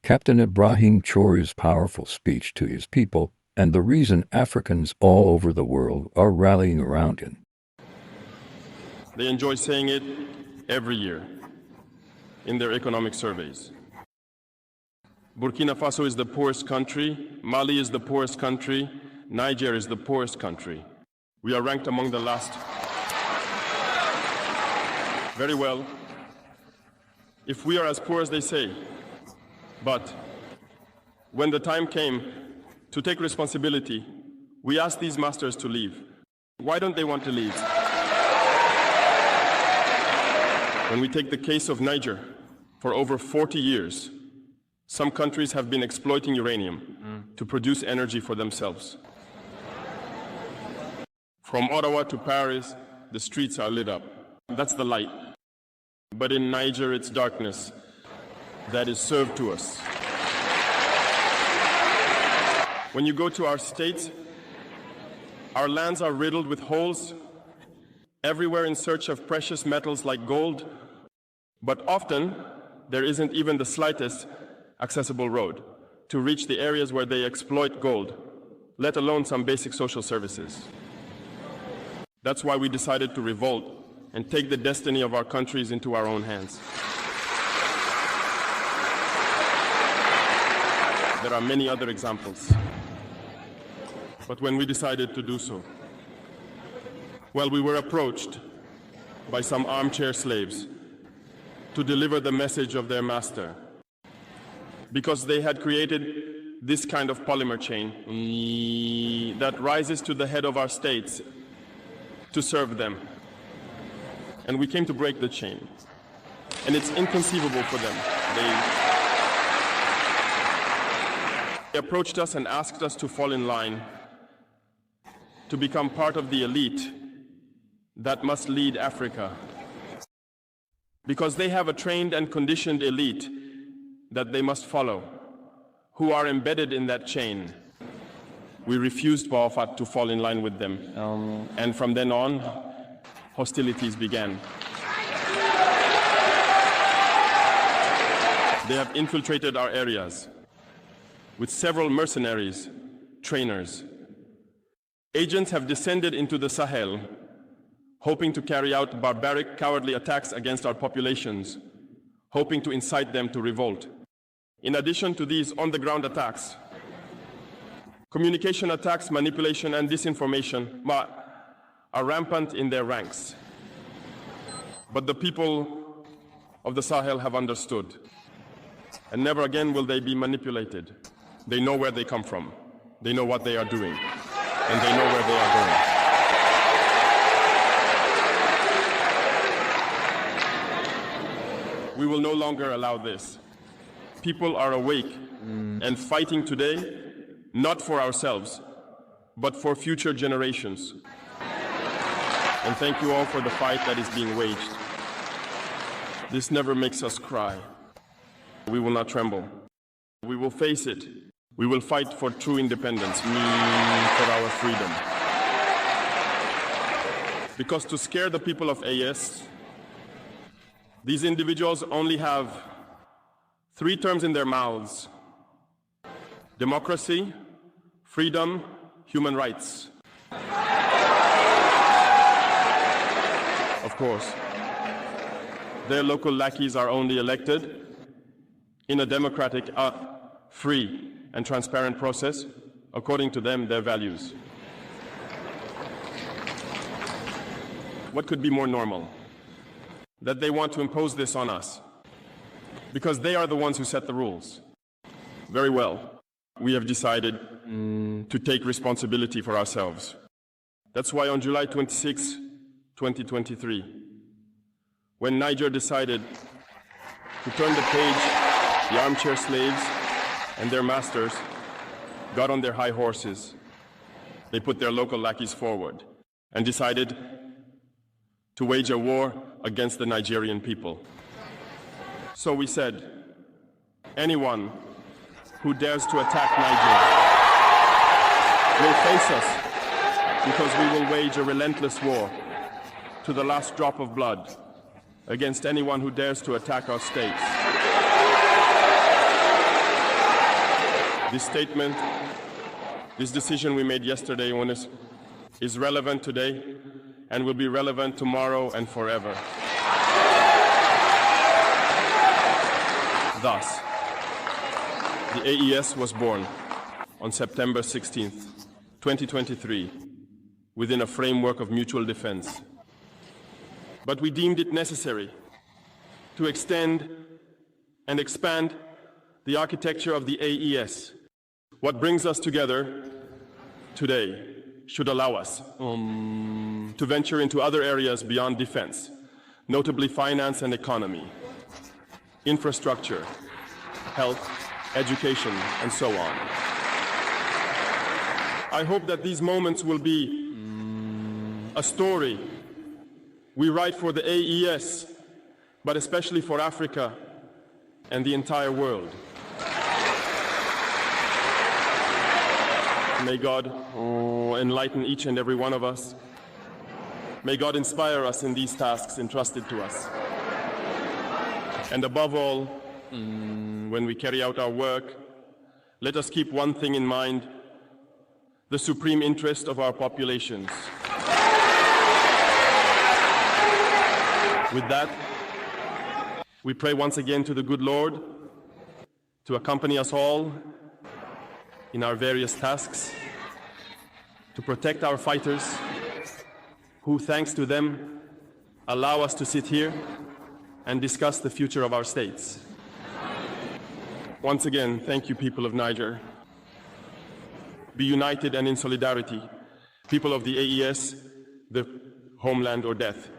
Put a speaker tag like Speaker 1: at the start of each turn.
Speaker 1: Captain Ibrahim Traoré's powerful speech to his people, and the reason Africans all over the world are rallying around him.
Speaker 2: They enjoy saying it every year in their economic surveys. Burkina Faso is the poorest country, Mali is the poorest country, Niger is the poorest country. We are ranked among the last. Very well, if we are as poor as they say, but when the time came to take responsibility, we asked these masters to leave. Why don't they want to leave? When we take the case of Niger, for over 40 years, some countries have been exploiting uranium to produce energy for themselves. From Ottawa to Paris, the streets are lit up. That's the light. But in Niger, it's darkness that is served to us. When you go to our states, our lands are riddled with holes, everywhere in search of precious metals like gold, but often there isn't even the slightest accessible road to reach the areas where they exploit gold, let alone some basic social services. That's why we decided to revolt and take the destiny of our countries into our own hands. There are many other examples. But when we decided to do so, well, we were approached by some armchair slaves to deliver the message of their master, because they had created this kind of polymer chain that rises to the head of our states to serve them. And we came to break the chain. And it's inconceivable for them. They approached us and asked us to fall in line, to become part of the elite that must lead Africa. Because they have a trained and conditioned elite that they must follow, who are embedded in that chain. We refused to fall in line with them. And from then on, hostilities began. They have infiltrated our areas with several mercenaries, trainers. Agents have descended into the Sahel, hoping to carry out barbaric, cowardly attacks against our populations, hoping to incite them to revolt. In addition to these on-the-ground attacks, communication attacks, manipulation, and disinformation are rampant in their ranks. But the people of the Sahel have understood, and never again will they be manipulated. They know where they come from, they know what they are doing, and they know where they are going. We will no longer allow this. People are awake and fighting today, not for ourselves, but for future generations. And thank you all for the fight that is being waged. This never makes us cry. We will not tremble. We will face it. We will fight for true independence, for our freedom. Because to scare the people of AS, these individuals only have 3 terms in their mouths: democracy, freedom, human rights. Of course, their local lackeys are only elected in a democratic, free, and transparent process, according to them, their values. What could be more normal? That they want to impose this on us, because they are the ones who set the rules. Very well, we have decided to take responsibility for ourselves. That's why on July 26, 2023, when Niger decided to turn the page, the armchair slaves and their masters got on their high horses. They put their local lackeys forward and decided to wage a war against the Nigerian people. So we said, anyone who dares to attack Niger will face us, because we will wage a relentless war to the last drop of blood against anyone who dares to attack our states. This statement, this decision we made yesterday is relevant today and will be relevant tomorrow and forever. Thus, the AES was born on September 16th, 2023, within a framework of mutual defense. But we deemed it necessary to extend and expand the architecture of the AES. What brings us together today should allow us to venture into other areas beyond defense, notably finance and economy, infrastructure, health, education, and so on. I hope that these moments will be a story we write for the AES, but especially for Africa and the entire world. May God enlighten each and every one of us. May God inspire us in these tasks entrusted to us. And above all, when we carry out our work, let us keep one thing in mind: the supreme interest of our populations. With that, we pray once again to the good Lord to accompany us all in our various tasks, to protect our fighters, who, thanks to them, allow us to sit here and discuss the future of our states. Once again, thank you, people of Niger. Be united and in solidarity. People of the AES, the homeland or death.